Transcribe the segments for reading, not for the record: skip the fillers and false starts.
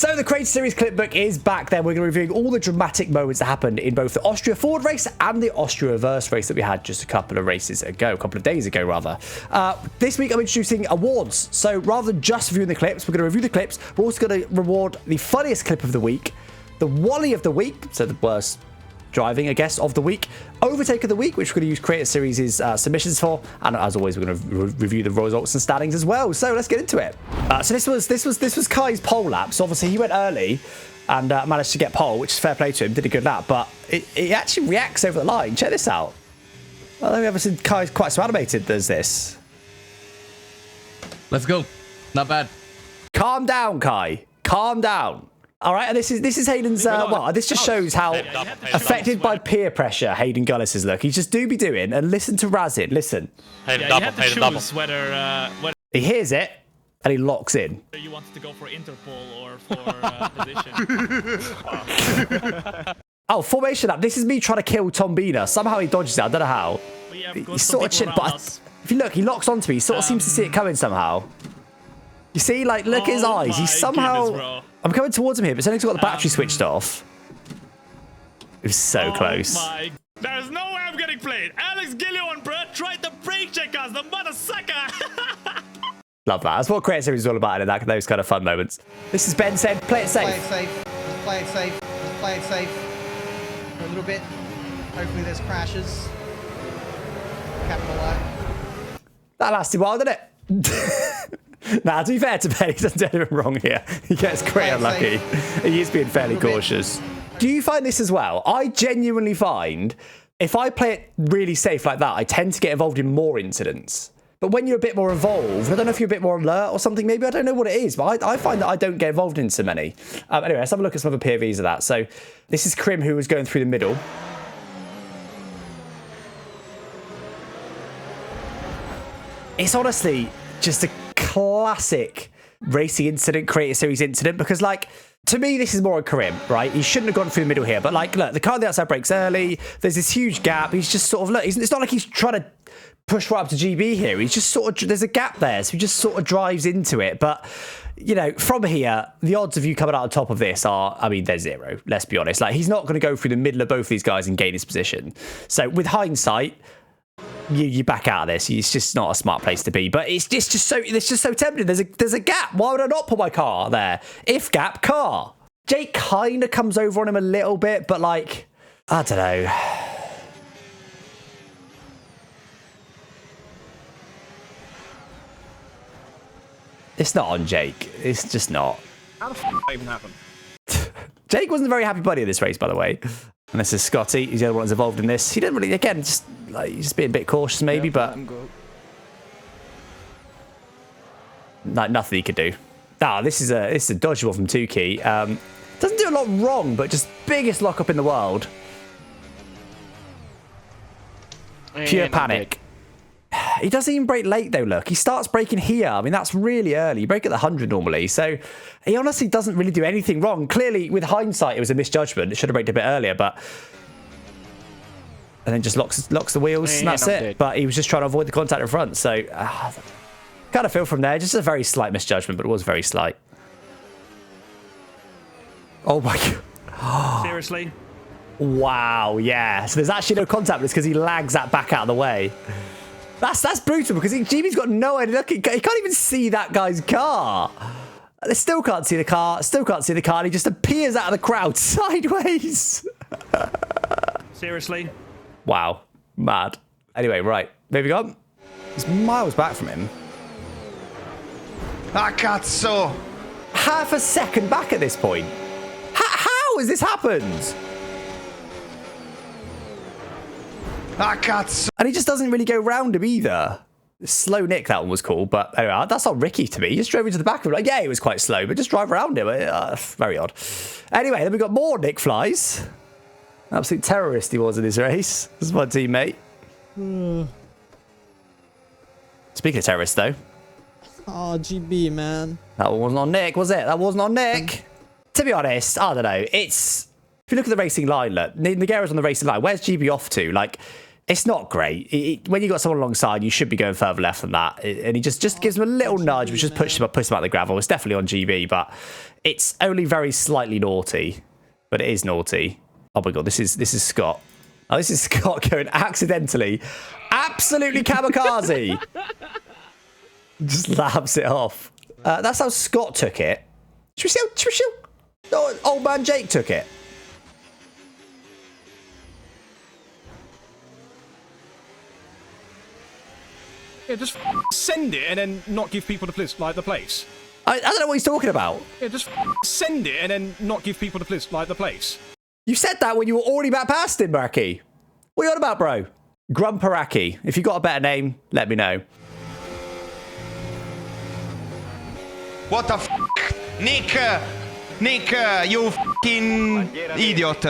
So the Creator Series Clipbook is back there. We're going to be reviewing all the dramatic moments that happened in both the Austria Forward race and the Austria Reverse race that we had just a couple of days ago rather. This week I'm introducing awards. So rather than just reviewing the clips, we're going to review the clips. We're also going to reward the funniest clip of the week, the Wally of the week, so the worst driving, I guess, of the week, overtake of the week, which we're going to use Creator Series' submissions for, and as always, we're going to review the results and standings as well. So let's get into it. So this was Kai's pole lap. So obviously he went early and managed to get pole, which is fair play to him. Did a good lap, but it actually reacts over the line. Check this out. I don't think I've ever seen Kai quite so animated as this. Let's go. Not bad. Calm down, Kai. Calm down. All right, and this is Hayden's. Well, this just shows how affected by peer pressure Hayden Gullis is. Look, he just do be doing, and listen to Razin. Listen. Hayden double. Hayden double. Whether He hears it and he locks in. You want to go for Interpol or for position. Oh, formation up. This is me trying to kill Tom Bina. Somehow he dodges it. I don't know how. He's sort of chill, but if you look, he locks onto me. He sort of seems to see it coming somehow. You see, like, look at his eyes. He's somehow. Goodness, I'm coming towards him here, but it's only because I've got the battery switched off. It was so close. There's no way I'm getting played. Alex Gillon, bro, tried to brake check us, the mother sucker. Love that. That's what Creator Series is all about, in those kind of fun moments. This is Ben saying, play it safe. Play it safe. Just play it safe. Just play it safe. For a little bit. Hopefully there's crashes. Capital I. That lasted a while, didn't it? Nah, to be fair to Ben, he doesn't do anything wrong here. He gets quite unlucky. He is being fairly cautious. Do you find this as well? I genuinely find if I play it really safe like that, I tend to get involved in more incidents. But when you're a bit more involved, I don't know if you're a bit more alert or something, maybe, I don't know what it is, but I find that I don't get involved in so many. Anyway, let's have a look at some of the POVs of that. So this is Krim, who was going through the middle. It's honestly just a classic racing incident, Creator Series incident, because, like, to me, this is more a Karim, right? He shouldn't have gone through the middle here, but, like, look, the car on the outside brakes early. There's this huge gap. He's just sort of, look, it's not like he's trying to push right up to GB here. He's just sort of, there's a gap there, so he just sort of drives into it. But, you know, from here, the odds of you coming out on top of this are, I mean, they're zero, let's be honest. Like, he's not going to go through the middle of both these guys and gain his position. So, with hindsight, you back out of this. It's just not a smart place to be. But it's just so tempting. There's a gap. Why would I not put my car there? If gap, car. Jake kind of comes over on him a little bit, but, like, I don't know. It's not on Jake. It's just not. How the f*** did that even happen? Jake wasn't a very happy buddy of this race, by the way. And this is Scottie. He's the other one that's involved in this. He didn't really, again, just being a bit cautious maybe, but nothing he could do. This is a dodgeable from Tukey. Doesn't do a lot wrong, but just biggest lockup in the world. Pure panic. He doesn't even brake late though, look. He starts braking here. I mean, that's really early. You brake at the 100 normally. So he honestly doesn't really do anything wrong. Clearly, with hindsight, it was a misjudgment. It should have braked a bit earlier, but... And then just locks the wheels, and that's it. But he was just trying to avoid the contact in front. So, kind of feel from there. Just a very slight misjudgment, but it was very slight. Oh my God. Seriously? Wow, yeah. So there's actually no contact, but it's because he lags that back out of the way. That's brutal, because GB's got no idea. Look, he can't even see that guy's car. They still can't see the car, and he just appears out of the crowd sideways. Seriously? Wow. Mad. Anyway, right. Moving on. He's miles back from him. Ah, cazzo! Half a second back at this point. How has this happened? Ah, cazzo! And he just doesn't really go round him either. Slow Nick, that one was cool, but anyway, that's not Ricky to me. He just drove into the back of him. Like, yeah, he was quite slow, but just drive around him. Very odd. Anyway, then we've got more Nick flies. Absolute terrorist he was in this race. This is my teammate. Speaking of terrorists, though. Oh, GB, man. That one wasn't on Nick, was it? That wasn't on Nick. To be honest, I don't know. It's... If you look at the racing line, look, Nigera's on the racing line. Where's GB off to? Like, It's not great. When you got someone alongside, you should be going further left than that. And he just gives him a little nudge, which just pushes him out of the gravel. It's definitely on GB, but it's only very slightly naughty. But it is naughty. Oh my god, this is Scott. Oh, this is Scott going accidentally, absolutely kamikaze. Just labs it off. That's how Scott took it. Should we see how old man Jake took it? Yeah, just send it and then not give people the place. I don't know what he's talking about. Yeah, just send it and then not give people the place. You said that when you were already back past him, Marky. What are you on about, bro? Grumperaki. If you got a better name, let me know. What the f***? Nick, you f***ing idiot.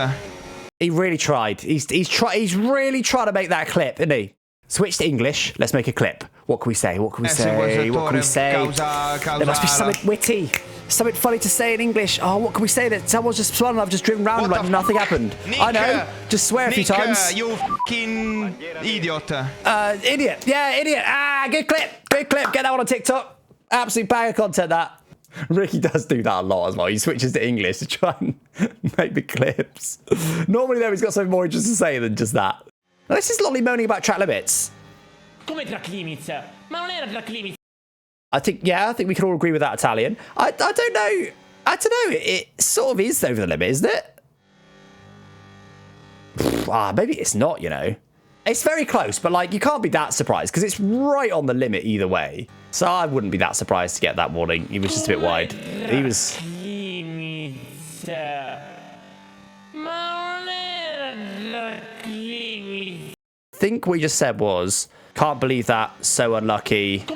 He really tried. He's really trying to make that clip, isn't he? Switch to English. Let's make a clip. What can we say? What can we say? What can we say? There must be something witty, something funny to say in English. Oh, what can we say? That someone's just spun and I've just driven round like nothing happened. I know. Just swear a few times. You f***ing idiot. Idiot. Yeah, idiot. Ah, good clip. Good clip. Get that one on TikTok. Absolute bag of content, that. Ricky does do that a lot as well. He switches to English to try and make the clips. Normally, though, he's got something more interesting to say than just that. Now, this is Lolly moaning about track limits. Come track limits? Ma non era track limits. I think we can all agree with that Italian. I don't know. It sort of is over the limit, isn't it? Maybe it's not, you know. It's very close, but like you can't be that surprised because it's right on the limit either way. So I wouldn't be that surprised to get that warning. He was just a bit wide. He was. I think what he just said was, can't believe that, so unlucky.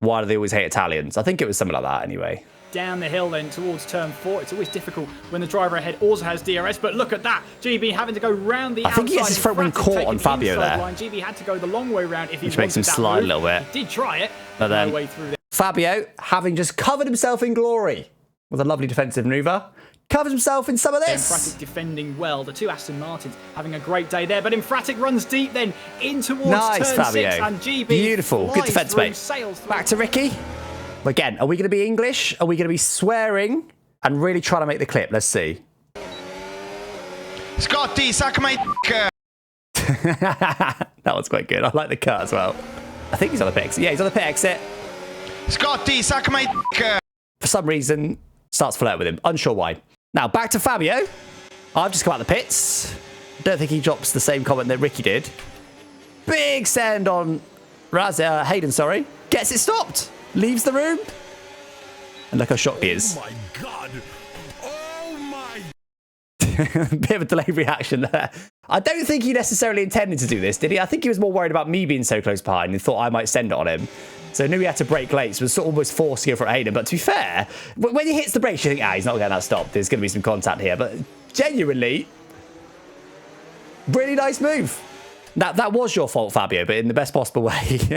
Why do they always hate Italians? I think it was something like that anyway. Down the hill then towards turn 4. It's always difficult when the driver ahead also has DRS, but look at that. GB having to go round the outside. I think he gets his front wing caught on Fabio there. Line. GB had to go the long way round if he which makes him slide a little bit. He did try it, but then no way through there. Fabio, having just covered himself in glory with a lovely defensive manoeuvre, covers himself in some of this. Infratic defending well. The two Aston Martins having a great day there, but Infratic runs deep then in towards nice, turn Fabio. 6 and GB beautiful. Good defence, mate. Back to Ricky. Again, are we going to be English? Are we going to be swearing and really trying to make the clip? Let's see. Scottie, suck my dick. That was quite good. I like the cut as well. I think he's on the pit exit. Yeah, he's on the pit exit. Scottie, suck my dick. For some reason, starts flirting with him. Unsure why. Now, back to Fabio. I've just come out of the pits. Don't think he drops the same comment that Ricky did. Big send on Hayden, sorry. Gets it stopped. Leaves the room. And look how shocked he is. Oh my god. Oh my. Bit of a delayed reaction there. I don't think he necessarily intended to do this, did he? I think he was more worried about me being so close behind and thought I might send it on him. So knew he had to brake late, so was sort of almost forced to go for Hayden. But to be fair, when he hits the brakes, you think, he's not getting that stopped. There's going to be some contact here. But genuinely, really nice move. That was your fault, Fabio, but in the best possible way.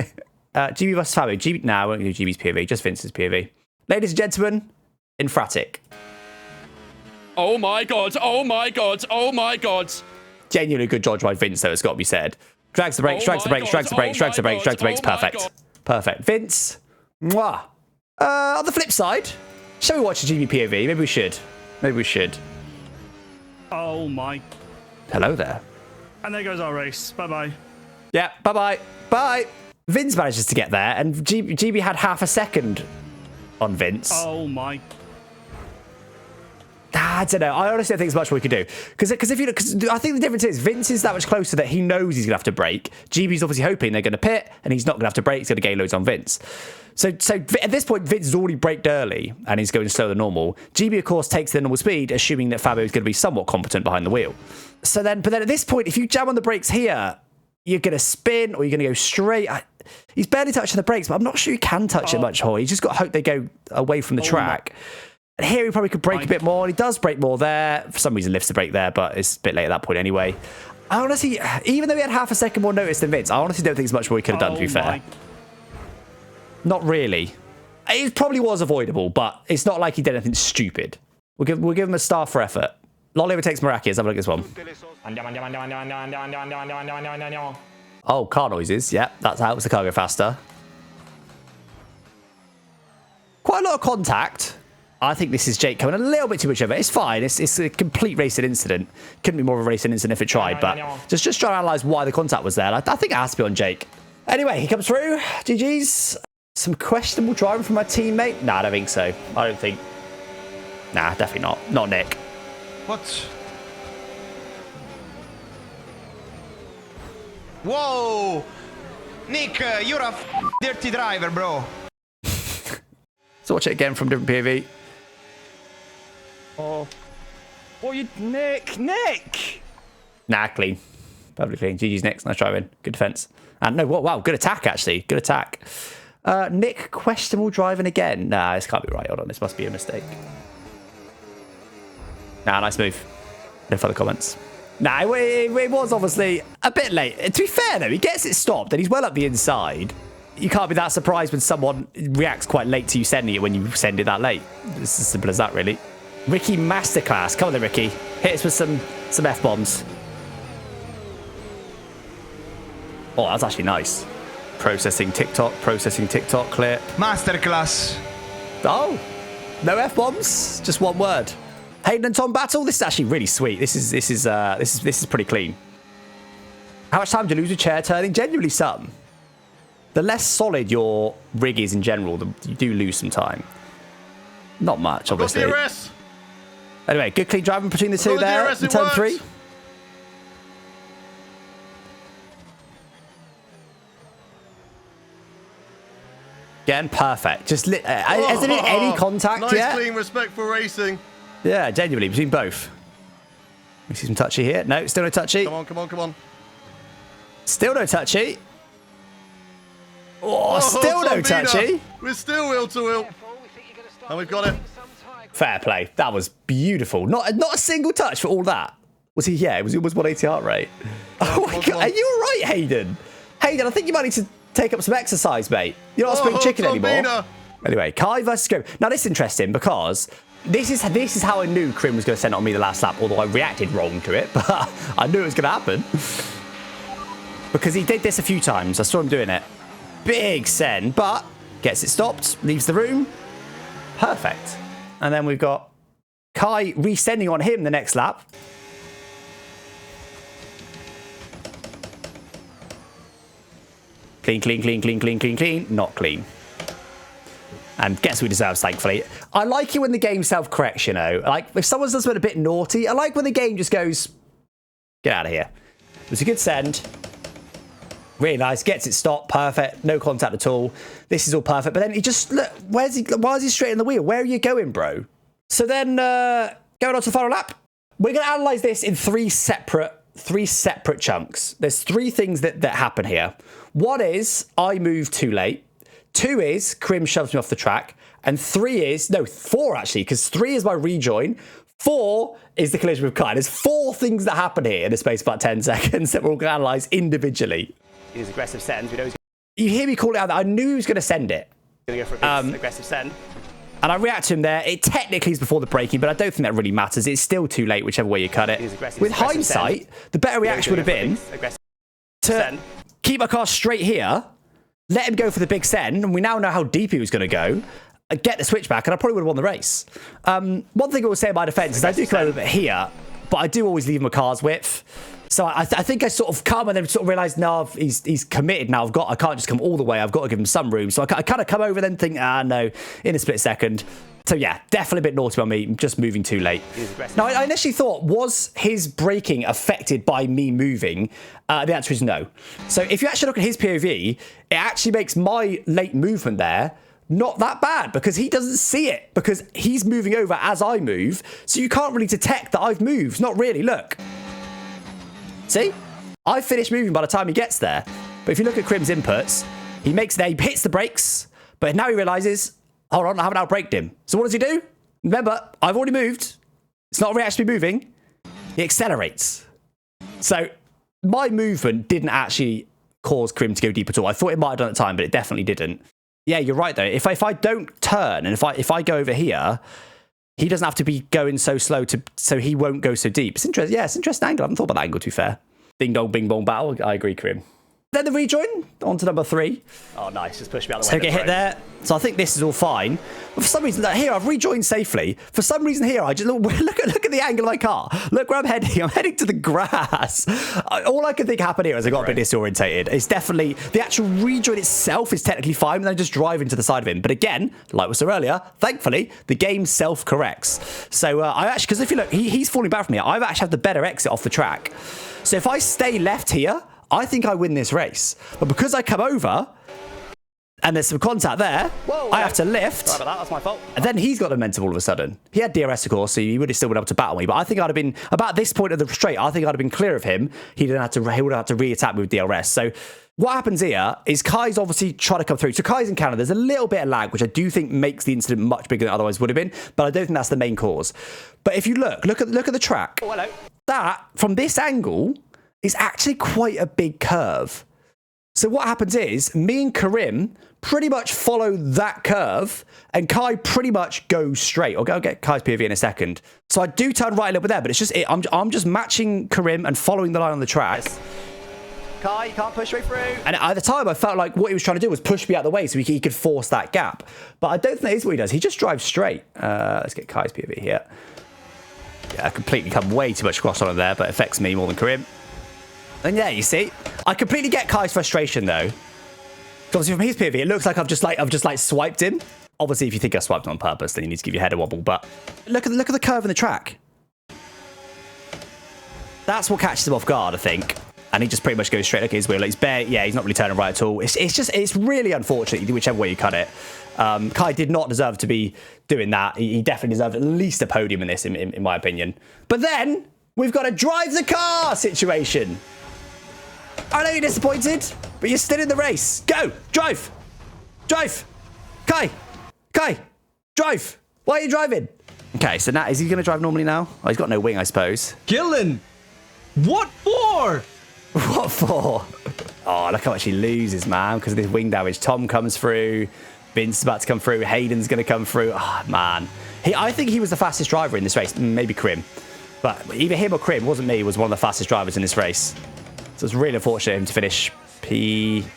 GB versus Fabio. I won't do GB's POV, just Vince's POV. Ladies and gentlemen, Infratic. Oh my god, oh my god, oh my god. Genuinely good judge by Vince, though, it's got to be said. Drags the brakes, drags the brakes, drags the brakes, drags the brakes, drags the brakes. Perfect. Perfect. Vince. Mwah. On the flip side, shall we watch a GB POV? Maybe we should. Maybe we should. Oh my. Hello there. And there goes our race. Bye-bye. Yeah, bye-bye. Bye. Vince manages to get there, and GB had half a second on Vince. Oh my. I don't know. I honestly don't think there's much we could do. Because if you look, I think the difference is Vince is that much closer that he knows he's going to have to brake. GB's obviously hoping they're going to pit, and he's not going to have to brake. He's going to gain loads on Vince. So at this point, Vince has already braked early, and he's going slower than normal. GB, of course, takes the normal speed, assuming that Fabio is going to be somewhat competent behind the wheel. But then at this point, if you jam on the brakes here, you're going to spin, or you're going to go straight. He's barely touching the brakes, but I'm not sure you can touch it much more. He's just got to hope they go away from the track. And here he probably could brake a bit more, and he does brake more there. For some reason, lifts the brake there, but it's a bit late at that point anyway. I honestly, even though he had half a second more notice than Vince, I honestly don't think there's much more he could have done, to be fair. Not really. It probably was avoidable, but it's not like he did anything stupid. We'll give him a star for effort. Lolly overtakes Meraki. Let's have a look at this one. Andiamo, andiamo, andiamo, andiamo, andiamo, andiamo, andiamo, andiamo, andiamo, andiamo, andiamo. Oh, car noises. Yeah, that helps the car go faster. Quite a lot of contact. I think this is Jake coming a little bit too much over. It's fine. It's a complete racing incident. Couldn't be more of a racing incident if it tried, but just trying to analyse why the contact was there. I think it has to be on Jake. Anyway, he comes through. GG's. Some questionable driving from my teammate? Nah, I don't think so. I don't think. Nah, definitely not. Not Nick. What? Whoa! Nick, you're a dirty driver, bro. So watch it again from different POV. Oh. You... Nick! Nah, clean. Perfectly clean. GG's Nick. Nice driving. Good defence. And no, wow, good attack, actually. Good attack. Nick, questionable driving again. Nah, this can't be right. Hold on, this must be a mistake. Nah, nice move. No further comments. Nah, it was obviously a bit late. To be fair, though, he gets it stopped and he's well up the inside. You can't be that surprised when someone reacts quite late to you sending it when you send it that late. It's as simple as that, really. Ricky Masterclass. Come on then, Ricky. Hit us with some F-bombs. Oh, that's actually nice. Processing TikTok clip. Masterclass. Oh, no F-bombs, just one word. Hayden and Tom battle. This is actually really sweet. This is pretty clean. How much time do you lose with chair turning? Genuinely some. The less solid your rig is in general, you do lose some time. Not much, obviously. DRS. Anyway, good clean driving between the two there in turn 3. Again, perfect. Just hasn't it any contact nice yet? Nice clean, respectful racing. Yeah, genuinely between both. We see some touchy here. No, still no touchy. Come on. Still no touchy. Oh, still no touchy. We're still wheel to wheel. And we've got it. Fair play. That was beautiful. Not a single touch for all that. Was he? Yeah, it was 180 heart rate. Oh my God. Are you all right, Hayden? Hayden, I think you might need to take up some exercise, mate. You're not spring chicken anymore. Anyway, Kai versus Scrim. Now, this is interesting because this is how I knew Crim was going to send it on me the last lap, although I reacted wrong to it, but I knew it was going to happen. Because he did this a few times. I saw him doing it. Big send, but gets it stopped, leaves the room. Perfect. And then we've got Kai resending on him the next lap. Clean. Not clean. And guess who deserves, thankfully. I like it when the game self-corrects, you know. Like, if someone does something a bit naughty, I like when the game just goes, get out of here. It was a good send. Really nice. Gets it stopped. Perfect. No contact at all. This is all perfect. But then he just, look, why is he straight in the wheel? Where are you going, bro? So then, going on to the final lap. We're going to analyse this in three separate chunks. There's 3 things that happen here. 1 is I move too late. 2 is Crim shoves me off the track. And 4 actually, because 3 is my rejoin. 4 is the collision with Kai. There's 4 things that happen here in a space of about 10 seconds that we're all going to analyse individually. His aggressive sends. You hear me call it out that I knew he was going to send it. Going to go for a big aggressive send. And I react to him there. It technically is before the braking, but I don't think that really matters. It's still too late, whichever way you cut it. With hindsight, the better reaction would have been to keep my car straight here, let him go for the big send, and we now know how deep he was going to go, get the switch back, and I probably would have won the race. One thing I will say in my defense is I do come over a bit here, but I do always leave my car's width. So I think I sort of come and then sort of realised, no, he's committed now. I can't just come all the way. I've got to give him some room. So I kind of come over and then think, no, in a split second. So yeah, definitely a bit naughty on me, just moving too late. Now, I initially thought, was his braking affected by me moving? The answer is no. So if you actually look at his POV, it actually makes my late movement there not that bad because he doesn't see it because he's moving over as I move. So you can't really detect that I've moved. Not really, look. See? I finished moving by the time he gets there. But if you look at Crim's inputs, he hits the brakes, but now he realises, hold on, I haven't outbraked him. So what does he do? Remember, I've already moved. It's not actually moving. He accelerates. So my movement didn't actually cause Crim to go deep at all. I thought it might have done at the time, but it definitely didn't. Yeah, you're right though. If I don't turn and if I go over here, he doesn't have to be going so slow so he won't go so deep. It's interesting. Yeah, it's an interesting angle. I haven't thought about that angle, to be fair. Ding dong, bing bong battle. I agree, Karim. Then the rejoin, on to number 3. Oh, nice. Just push me out the way. So get hit there. So I think this is all fine. But for some reason, like, here, I've rejoined safely. For some reason here, I just look at the angle of my car. Look where I'm heading. I'm heading to the grass. All I can think happened here is I got a bit disorientated. It's definitely, the actual rejoin itself is technically fine, and then I just drive into the side of him. But again, like we said earlier, thankfully, the game self-corrects. So I actually, because if you look, he's falling back from me. I've actually had the better exit off the track. So if I stay left here, I think I win this race. But because I come over, and there's some contact there, I have to lift. Sorry about that. That's my fault. And then he's got the momentum all of a sudden. He had DRS, of course, so he would have still been able to battle me. But I think I'd have been, about this point of the straight, I think I'd have been clear of him. He would have had to re-attack me with DRS. So what happens here is Kai's obviously trying to come through. So Kai's in Canada. There's a little bit of lag, which I do think makes the incident much bigger than it otherwise would have been. But I don't think that's the main cause. But if you look at the track. Oh, hello. That, from this angle, is actually quite a big curve. So what happens is, me and Karim pretty much follow that curve, and Kai pretty much goes straight. I'll get Kai's POV in a second. So I do turn right a little bit there, but it's just I'm just matching Karim and following the line on the track. Yes. Kai, you can't push me through. And at the time, I felt like what he was trying to do was push me out of the way so he could force that gap. But I don't think that is what he does. He just drives straight. Let's get Kai's POV here. Yeah, I completely come way too much cross on him there, but it affects me more than Karim. And yeah, you see, I completely get Kai's frustration though. Obviously, from his POV, it looks like I've just swiped him. Obviously, if you think I swiped him on purpose, then you need to give your head a wobble. But look at the curve in the track. That's what catches him off guard, I think. And he just pretty much goes straight. Look at his wheel. Like he's not really turning right at all. It's really unfortunate whichever way you cut it. Kai did not deserve to be doing that. He definitely deserved at least a podium in this, in my opinion. But then we've got a drive the car situation. I know you're disappointed, but you're still in the race. Go! Drive! Drive! Kai! Drive! Why are you driving? Okay, so now, is he going to drive normally now? Oh, he's got no wing, I suppose. Gillon! What for? What for? Oh, look how much he loses, man, because of this wing damage. Tom comes through. Vince is about to come through. Hayden's going to come through. Oh, man. I think he was the fastest driver in this race. Maybe Krim. But either him or Krim, wasn't me, was one of the fastest drivers in this race. So it's really unfortunate for him to finish P10?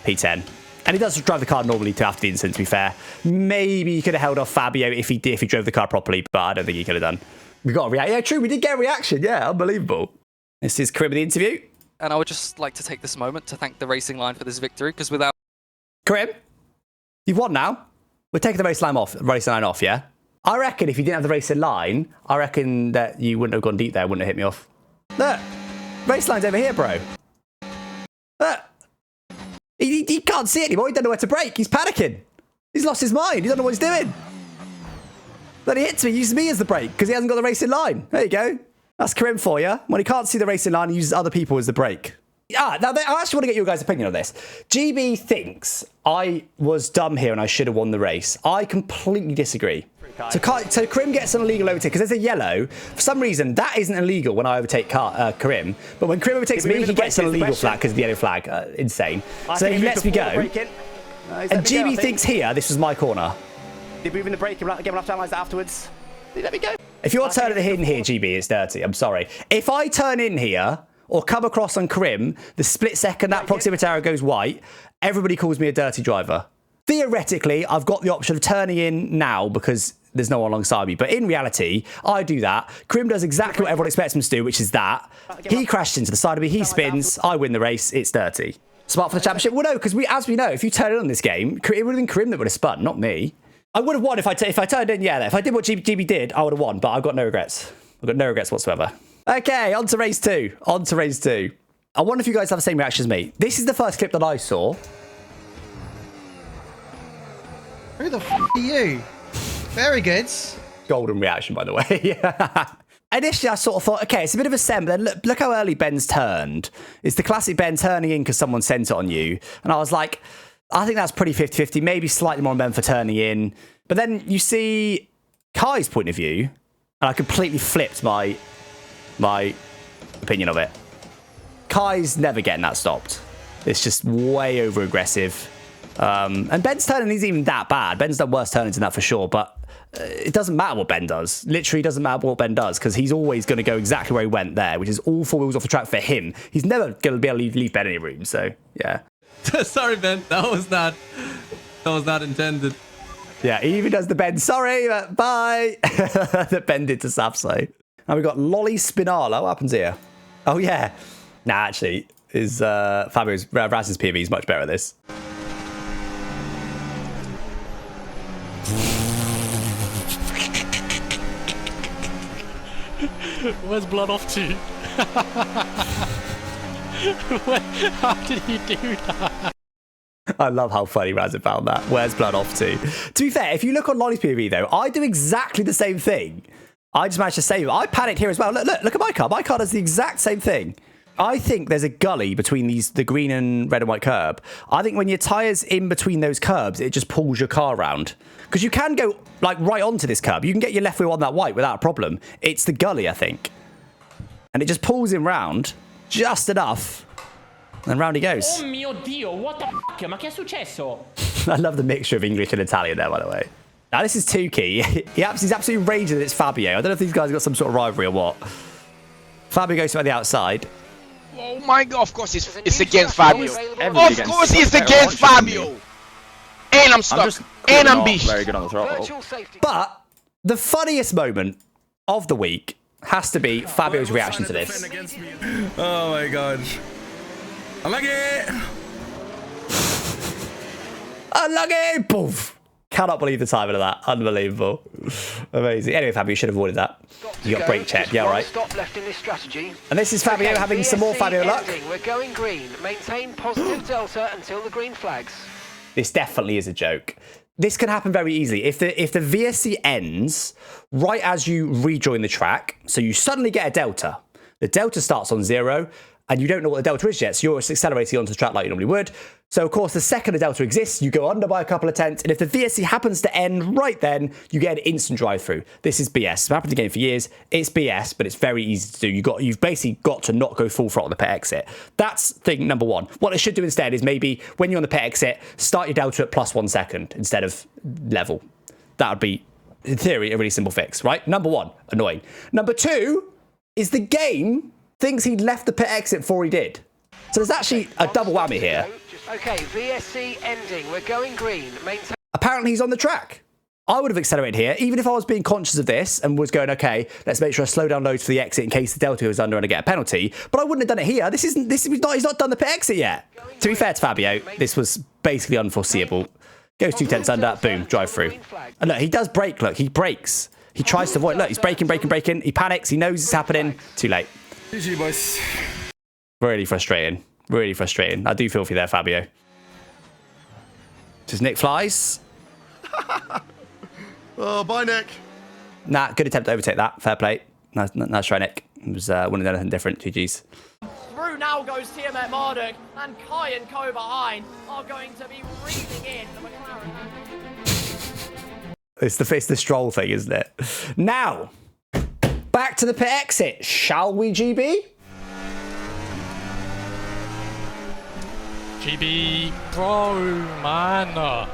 P10. And he does drive the car normally too after the incident, to be fair. Maybe he could have held off Fabio if he drove the car properly, but I don't think he could have done. We got a reaction. Yeah, true, we did get a reaction. Yeah, unbelievable. This is Karim in the interview. And I would just like to take this moment to thank the racing line for this victory, because without... Karim, you've won now. We're taking the racing line off, yeah? I reckon if you didn't have the racing line, I reckon that you wouldn't have gone deep there, wouldn't have hit me off. Look, race line's over here, bro. Look. He can't see it anymore. He doesn't know where to brake. He's panicking. He's lost his mind. He doesn't know what he's doing. Then he hits me, uses me as the brake because he hasn't got the racing line. There you go. That's Karim for you. When he can't see the racing line, he uses other people as the brake. Now, I actually want to get your guys' opinion on this. GB thinks I was dumb here and I should have won the race. I completely disagree. So Karim gets an illegal overtake because there's a yellow. For some reason, that isn't illegal when I overtake Karim. But when Karim overtakes me, he gets an illegal flag because of the yellow flag. Insane. So he lets me go. And GB thinks here, this was my corner. Did we move in the brake? Again, we'll have to analyse that afterwards. Let me go. If you're turning in here, GB, it's dirty. I'm sorry. If I turn in here or come across on Karim, the split second that proximity arrow goes white, everybody calls me a dirty driver. Theoretically, I've got the option of turning in now because there's no one alongside me. But in reality, I do that. Karim does exactly what everyone expects him to do, which is that. He crashes into the side of me, he spins, I win the race, it's dirty. Smart for the championship? Well, no, because as we know, if you turn in on this game, it would have been Karim that would have spun, not me. I would have won if I turned in, yeah. If I did what GB did, I would have won, but I've got no regrets. I've got no regrets whatsoever. Okay, on to race 2. I wonder if you guys have the same reaction as me. This is the first clip that I saw. Who the f*** are you? Very good. Golden reaction, by the way. Initially, I sort of thought, okay, it's a bit of a send, but then look how early Ben's turned. It's the classic Ben turning in because someone sent it on you. And I was like, I think that's pretty 50-50, maybe slightly more on Ben for turning in. But then you see Kai's point of view, and I completely flipped my opinion of it. Kai's never getting that stopped. It's just way over aggressive. And Ben's turning isn't even that bad. Ben's done worse turnings than that for sure, but it doesn't matter what Ben does. Literally doesn't matter what Ben does because he's always going to go exactly where he went there, which is all 4 wheels off the track for him. He's never going to be able to leave Ben any room, so yeah. Sorry, Ben. That was not intended. Yeah, he even does the Ben, sorry, but bye, that Ben did to Sapso. Now we've got Lolly Spinala. What happens here? Oh, yeah. Nah, actually, Raz's POV is much better at this. Where's blood off to? How did he do that? I love how funny Raz found that. Where's blood off to? To be fair, if you look on Lolly's POV, though, I do exactly the same thing. I just managed to save him. I panicked here as well. Look at my car. My car does the exact same thing. I think there's a gully between the green and red and white curb. I think when your tyre's in between those curbs, it just pulls your car around. Because you can go like right onto this curb. You can get your left wheel on that white without a problem. It's the gully, I think. And it just pulls him round just enough. And round he goes. Oh mio Dio, what the f***? Ma che è successo? I love the mixture of English and Italian there, by the way. Now, this is Tukey. He's absolutely raging that it's Fabio. I don't know if these guys have got some sort of rivalry or what. Fabio goes to the outside. Oh my god, of course it's against Fabio. Of course he's against Fabio. And I'm stuck. And I'm beat. Very good on the throttle. But the funniest moment of the week has to be Fabio's reaction to this. Oh my god. Unlucky! Unlucky! Poof! Cannot believe the timing of that. Unbelievable. Amazing. Anyway, Fabio, you should have avoided that. You got brake check. Yeah, all right. Stop left in this strategy. And this is Fabio having some more Fabio luck. We're going green. Maintain positive delta until the green flags. This definitely is a joke. This can happen very easily. If the VSC ends right as you rejoin the track, so you suddenly get a delta. The delta starts on 0, and you don't know what the delta is yet, so you're accelerating onto the track like you normally would. So, of course, the second the delta exists, you go under by a couple of tenths, and if the VSC happens to end right then, you get an instant drive-through. This is BS. It's happened again for years. It's BS, but it's very easy to do. You've basically got to not go full throttle on the pit exit. That's thing number one. What they should do instead is maybe, when you're on the pit exit, start your delta at +1 second instead of level. That would be, in theory, a really simple fix, right? Number one, annoying. Number two is the game thinks he'd left the pit exit before he did. So there's actually a double whammy here. Okay, VSC ending. We're going green. Maintain. Apparently he's on the track. I would have accelerated here, even if I was being conscious of this and was going, okay, let's make sure I slow down loads for the exit in case the delta goes under and I get a penalty. But I wouldn't have done it here. He's not done the pit exit yet. To be fair to Fabio, this was basically unforeseeable. Goes 2 tenths under, boom, drive through. And look, he does brake. Look, he brakes. He tries to avoid. Look, he's braking. He panics. He knows it's happening. Too late. GG, boys. Really frustrating. Really frustrating. I do feel for you there, Fabio. Does Nick flies? Oh, bye, Nick. Nah, good attempt to overtake that. Fair play. Nice try, Nick. It was wouldn't have done anything different. GG's. Through now goes Tiamat Marduk, and Kai and Co behind are going to be reeling in the McLaren. It's the stroll thing, isn't it? Now, back to the pit exit, shall we, GB? GB, bro, man.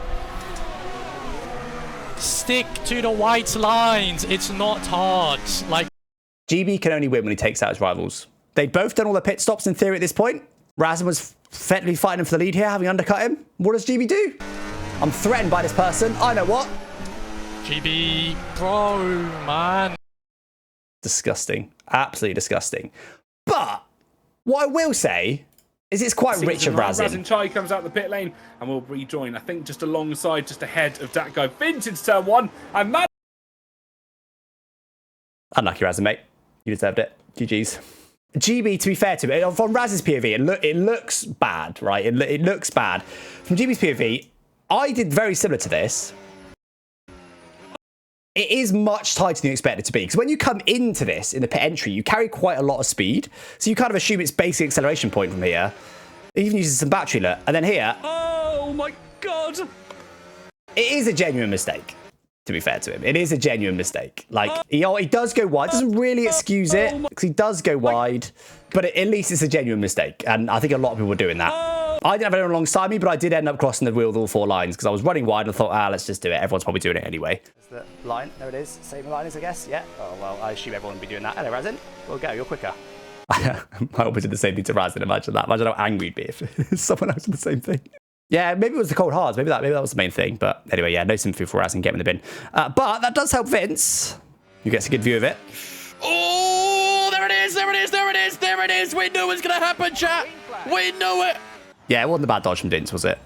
Stick to the white lines. It's not hard. Like, GB can only win when he takes out his rivals. They'd both done all their pit stops in theory at this point. Razin was effectively fighting him for the lead here, having undercut him. What does GB do? I'm threatened by this person. I know what. GB, bro, man. Disgusting. Absolutely disgusting. But what I will say is it's quite rich of Razin. Chai comes out the pit lane and will rejoin. I think just alongside, just ahead of that guy. Vintage turn 1. And man. Unlucky Razin, mate. You deserved it. GG's. GB, to be fair to him, from Raz's POV, it looks bad, right? It looks bad. From GB's POV, I did very similar to this. It is much tighter than you expect it to be. Because when you come into this, in the pit entry, you carry quite a lot of speed. So you kind of assume it's basic acceleration point from here. It even uses some battery look. And then here... Oh my god! It is a genuine mistake, to be fair to him. It is a genuine mistake. Like, he does go wide. Doesn't really excuse it, because he does go wide. But at least it's a genuine mistake. And I think a lot of people are doing that. I didn't have anyone alongside me, but I did end up crossing the wheel with all 4 lines because I was running wide and I thought, let's just do it. Everyone's probably doing it anyway. There's the line. There it is. Same line as I guess. Yeah. Oh, well, I assume everyone will be doing that. Hello, Razin. We'll go. You're quicker. I always did the same thing to Razin. Imagine that. Imagine how angry he'd be if someone else did the same thing. Yeah, maybe it was the cold hards. Maybe that was the main thing. But anyway, yeah, no sympathy for Razin. Get him in the bin. But that does help Vince. You get a good view of it. Oh, there it is. There it is. There it is. There it is. We knew it was going to happen, chat. We knew it. Yeah, it wasn't a bad dodge from Vince, was it?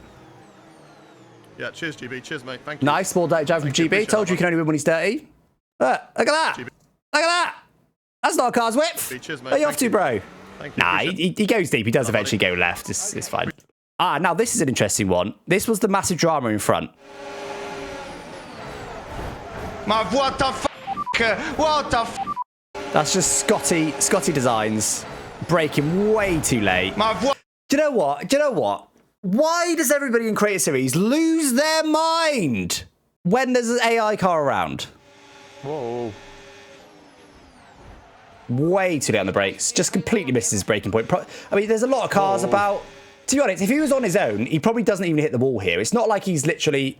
Yeah, cheers, GB. Cheers, mate. Thank you. Nice small drive from GB. Told you can only win when he's dirty. Look at that. GB. Look at that. That's not a car's width. Cheers, mate. Where are you off to, bro? Thank you. Nah, he goes deep. He does eventually go left. It's fine. Now this is an interesting one. This was the massive drama in front. What the f***? What the f***? That's just Scottie Designs braking way too late. Do you know what? Do you know what? Why does everybody in Creator Series lose their mind when there's an AI car around? Whoa. Way too late on the brakes. Just completely misses his braking point. I mean, there's a lot of cars about. To be honest, if he was on his own, he probably doesn't even hit the wall here. It's not like he's literally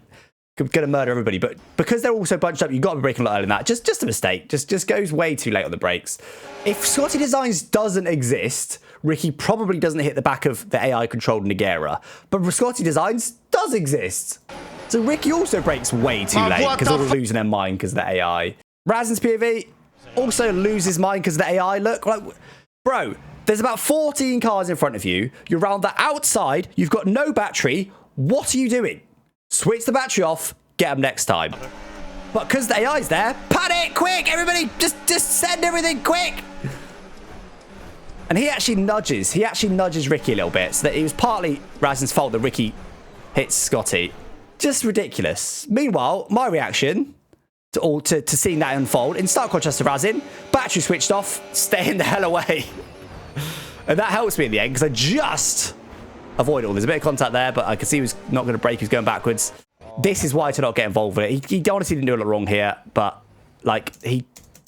going to murder everybody, but because they're all so bunched up, you've got to be braking a lot earlier than that. Just a mistake. Just goes way too late on the brakes. If Scottie Designs doesn't exist, Ricky probably doesn't hit the back of the AI-controlled Nagera. But Scottie Designs does exist. So Ricky also brakes way too late because they're losing their mind because of the AI. Razin's POV also loses mind because of the AI. Look, like, bro, there's about 14 cars in front of you. You're around the outside. You've got no battery. What are you doing? Switch the battery off. Get them next time. But because the AI's there, panic, quick, everybody, just send everything quick. And he actually nudges Ricky a little bit, so that it was partly Razin's fault that Ricky hits Scottie. Just ridiculous. Meanwhile, my reaction to seeing that unfold, in stark contrast to Razin, battery switched off, staying the hell away. And that helps me in the end, because I just avoid all. There's a bit of contact there, but I could see he was not going to brake, he was going backwards. This is why to not get involved with it. He honestly didn't do a lot wrong here, but like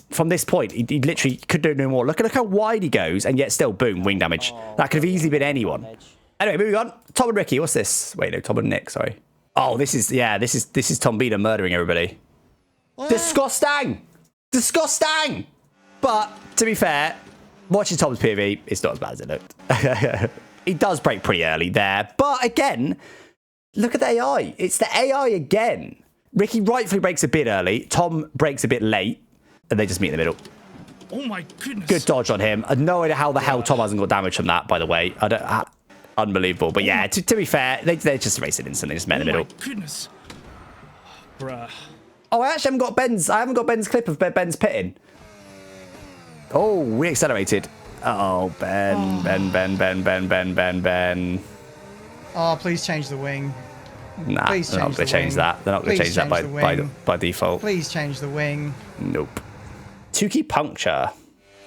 from this point, he literally could do no more. Look how wide he goes, and yet still, boom, wing damage. That could have easily been anyone. Anyway, moving on. Tom and Ricky, what's this? Wait, no, Tom and Nick, sorry. Oh, this is Tom Bina murdering everybody. Disgusting! Disgusting! But, to be fair, watching Tom's POV, it's not as bad as it looked. He does brake pretty early there. But again, look at the AI. It's the AI again. Ricky rightfully brakes a bit early. Tom brakes a bit late. And they just meet in the middle. Oh my goodness. Good dodge on him. I have no idea how the hell Tom hasn't got damage from that, by the way. Unbelievable. But yeah, to be fair, they're just racing instantly. Just met in the middle. Oh my goodness. Bruh. Oh, I actually haven't got Ben's clip of Ben's pitting. Oh, we accelerated. Oh, Ben. Oh, please change the wing. Nah, they're not going to change that. They're not going to change that by default. Please change the wing. Nope. Two-key puncture.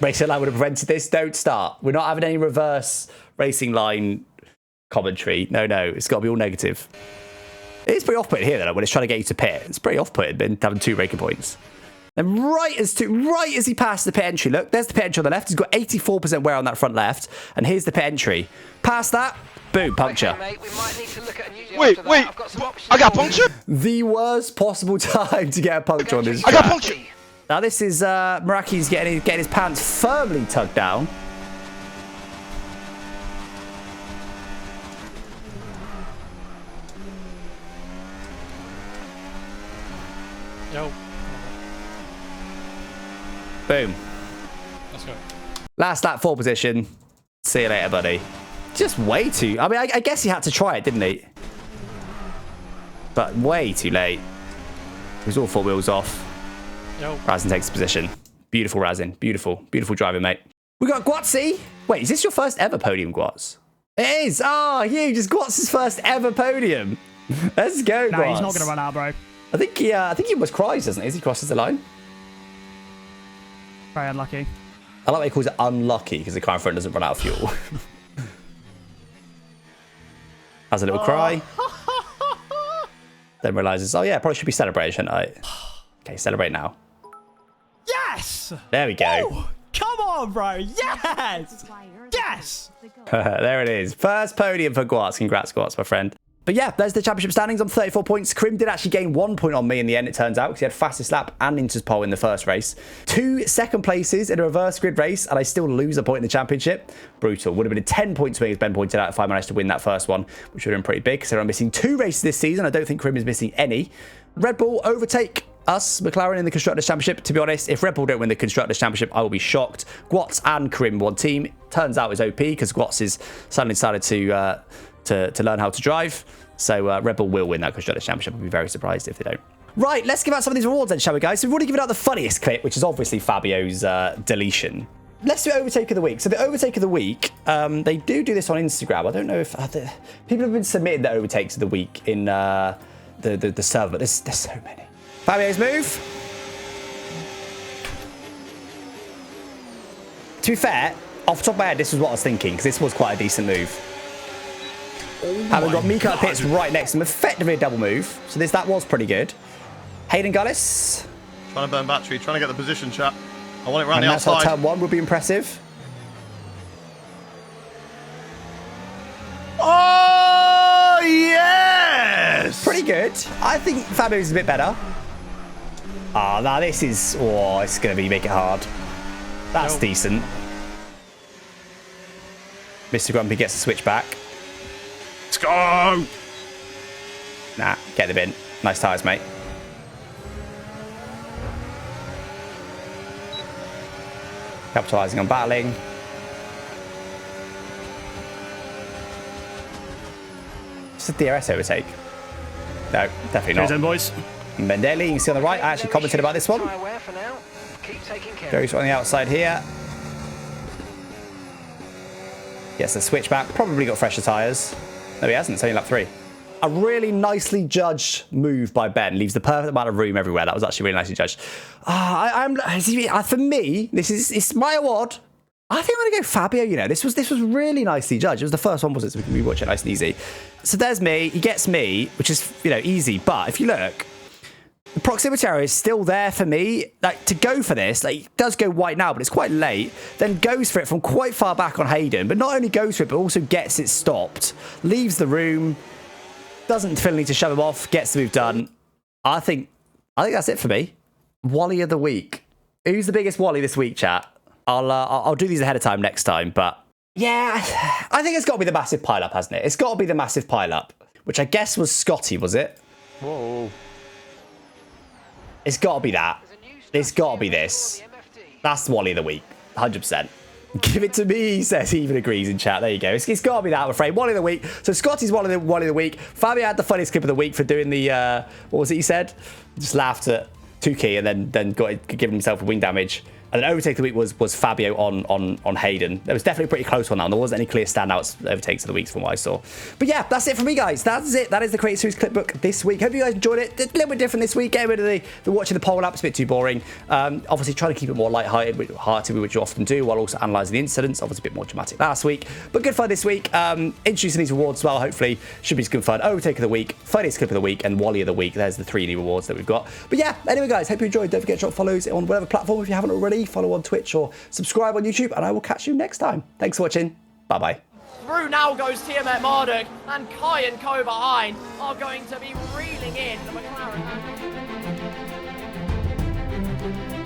Racing line would have prevented this. Don't start. We're not having any reverse racing line commentary. No. It's got to be all negative. It's pretty off-putting here, though, when it's trying to get you to pit. It's pretty off-putting, been having 2 braking points. And right as he passed the pit entry, look, there's the pit entry on the left. He's got 84% wear on that front left. And here's the pit entry. Past that, boom, puncture. Okay, mate, we might need to look at a new wait, I got puncture? The worst possible time to get a puncture on this track. I got puncture. Now this is Meraki's getting his pants firmly tugged down. Yo. Boom. Let's go. Last lap, 4 position. See you later, buddy. Just way too... I mean, I guess he had to try it, didn't he? But way too late. He was all 4 wheels off. Yo. Razin takes position. Beautiful, Razin. Beautiful. Beautiful driving, mate. We got Guatsy. Wait, is this your first ever podium, Guats? It is. Oh, huge. It's Guats' first ever podium. Let's go, Guats. No, he's not going to run out, bro. I think he almost cries, doesn't he, as he crosses the line? Very unlucky. I like how he calls it unlucky because the car in front doesn't run out of fuel. Has a little cry. Then realizes, oh yeah, probably should be celebrating, shouldn't I? Okay, celebrate now. Yes! There we go. Ooh, Come on, bro. Yes. Yes. There it is. First podium for Guats. Congrats, Guats, my friend. But yeah, there's the championship standings on 34 points. Krim did actually gain 1 point on me in the end, it turns out, because he had fastest lap and Inter's pole in the first race. 2 second places in a reverse grid race, and I still lose a point in the championship. Brutal. Would have been a 10 point swing, as Ben pointed out, if I managed to win that first one, which would have been pretty big, because I'm missing 2 races this season. I don't think Krim is missing any. Red Bull overtake us, McLaren, in the Constructors' Championship. To be honest, if Red Bull don't win the Constructors' Championship, I will be shocked. Guats and Krim one team. Turns out it's OP, because Guats has suddenly decided to learn how to drive. So Red Bull will win that Constructors' Championship. I'll be very surprised if they don't. Right, let's give out some of these rewards then, shall we, guys? So we've already given out the funniest clip, which is obviously Fabio's deletion. Let's do Overtake of the Week. So the Overtake of the Week, they do this on Instagram. I don't know if people have been submitting the Overtakes of the Week in the server, but there's so many. Fabio's move. To be fair, off the top of my head, this was what I was thinking, because this was quite a decent move. Having got Mika at pits right next to him, effectively a double move. So that was pretty good. Hayden Gullis. Trying to burn battery, trying to get the position, chap. I want it around the that's outside. Turn 1 would be impressive. Oh, yes! Pretty good. I think Fabio's a bit better. Ah, now this is... Oh, it's going to be make it hard. That's decent. Mr. Grumpy gets a switch back. Let's go! Nah, get the bin. Nice tyres, mate. Capitalising on battling. It's a DRS overtake. No, definitely not. Cheers then, boys. Mendeli, you can see on the right. I actually commented about this one. Goes on the outside here. Gets the switchback. Probably got fresher tyres. No, he hasn't. It's only lap 3. A really nicely judged move by Ben. Leaves the perfect amount of room everywhere. That was actually really nicely judged. For me, it's my award. I think I'm going to go Fabio, you know. This was really nicely judged. It was the first one, was it? So we can rewatch it nice and easy. So there's me. He gets me, which is, easy. But if you look, the proximity area is still there for me. Like, to go for this, it does go white now, but it's quite late. Then goes for it from quite far back on Hayden. But not only goes for it, but also gets it stopped. Leaves the room. Doesn't feel the need to shove him off. Gets the move done. I think that's it for me. Wally of the week. Who's the biggest Wally this week, chat? I'll do these ahead of time next time, but yeah, I think it's got to be the massive pile-up, hasn't it? It's got to be the massive pile-up, which I guess was Scottie, was it? Whoa. It's got to be that. It's got to be this. That's Wally of the week, 100%. Give it to me, he says. He even agrees in chat. There you go. It's got to be that, I'm afraid. Wally of the week. So Scottie's Wally of the week. Fabio had the funniest clip of the week for doing the, what was it he said? Just laughed at Tuki and then given himself wing damage. And then overtake of the week was Fabio on Hayden. There was definitely a pretty close one now. There wasn't any clear standouts overtakes of the weeks from what I saw. But yeah, that's it for me, guys. That's it. That is the Creator Series Clipbook this week. Hope you guys enjoyed it. A little bit different this week. Getting rid of the watching the poll up. It's a bit too boring. Obviously, trying to keep it more light-hearted, which you often do, while also analysing the incidents. Obviously, a bit more dramatic last week. But good fun this week. Introducing these rewards as well. Hopefully, should be some good fun. Overtake of the week, funniest clip of the week, and Wally of the week. There's the 3 new rewards that we've got. But yeah, anyway, guys, hope you enjoyed. Don't forget to drop follows on whatever platform if you haven't already. Follow on Twitch or subscribe on YouTube, and I will catch you next time. Thanks for watching. Bye-bye. Through now goes Tiamat Marduk, and Kai and Co behind are going to be reeling in the McLaren.